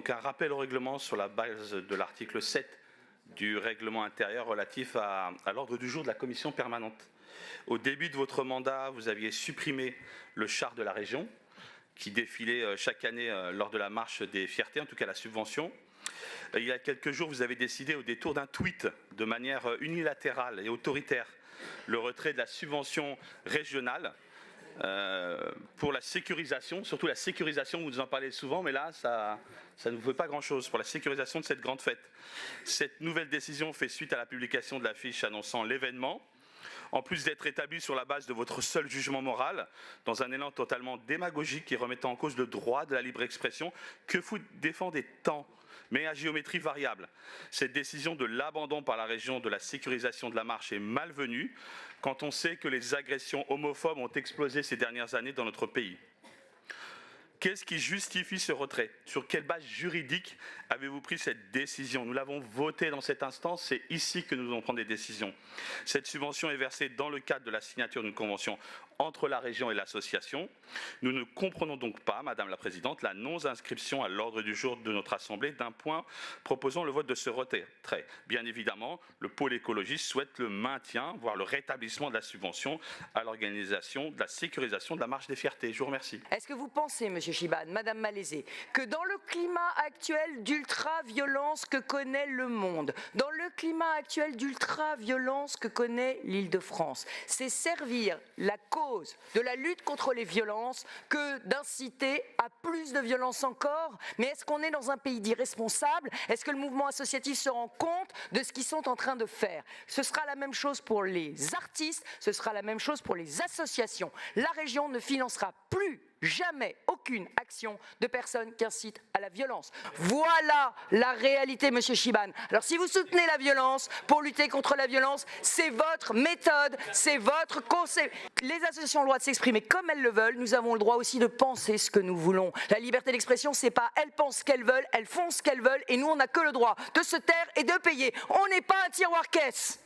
donc un rappel au règlement sur la base de l'article 7 du règlement intérieur relatif à l'ordre du jour de la commission permanente. Au début de votre mandat, vous aviez supprimé le char de la région qui défilait chaque année lors de la marche des fiertés, en tout cas la subvention. Il y a quelques jours, vous avez décidé au détour d'un tweet, de manière unilatérale et autoritaire, le retrait de la subvention régionale pour la sécurisation, surtout la sécurisation, vous nous en parlez souvent, mais là, ça ne vous fait pas grand-chose pour la sécurisation de cette grande fête. Cette nouvelle décision fait suite à la publication de l'affiche annonçant l'événement. En plus d'être établi sur la base de votre seul jugement moral, dans un élan totalement démagogique et remettant en cause le droit de la libre expression que vous défendez tant, mais à géométrie variable. Cette décision de l'abandon par la région de la sécurisation de la marche est malvenue quand on sait que les agressions homophobes ont explosé ces dernières années dans notre pays. Qu'est-ce qui justifie ce retrait? Sur quelle base juridique avez-vous pris cette décision? Nous l'avons voté dans cette instance, c'est ici que nous devons prendre des décisions. Cette subvention est versée dans le cadre de la signature d'une convention entre la région et l'association. Nous ne comprenons donc pas, Madame la Présidente, la non-inscription à l'ordre du jour de notre Assemblée d'un point proposant le vote de ce retrait. Bien évidemment, le pôle écologiste souhaite le maintien, voire le rétablissement de la subvention à l'organisation de la sécurisation de la marche des fiertés. Je vous remercie. Est-ce que vous pensez, Monsieur Chiban, Madame Malézé, que dans le climat actuel d'ultra-violence que connaît le monde, dans le climat actuel d'ultra-violence que connaît l'Île-de-France, c'est servir la cause de la lutte contre les violences que d'inciter à plus de violence encore? Mais est-ce qu'on est dans un pays d'irresponsables? Est-ce que le mouvement associatif se rend compte de ce qu'ils sont en train de faire? Ce sera la même chose pour les artistes, ce sera la même chose pour les associations. La région ne financera plus jamais aucune action de personnes qui incitent à la violence. Voilà la réalité, Monsieur Chiban. Alors si vous soutenez la violence, pour lutter contre la violence, c'est votre méthode, c'est votre conseil. Les associations ont le droit de s'exprimer comme elles le veulent, nous avons le droit aussi de penser ce que nous voulons. La liberté d'expression, c'est pas elles pensent ce qu'elles veulent, elles font ce qu'elles veulent, et nous on n'a que le droit de se taire et de payer. On n'est pas un tiroir-caisse.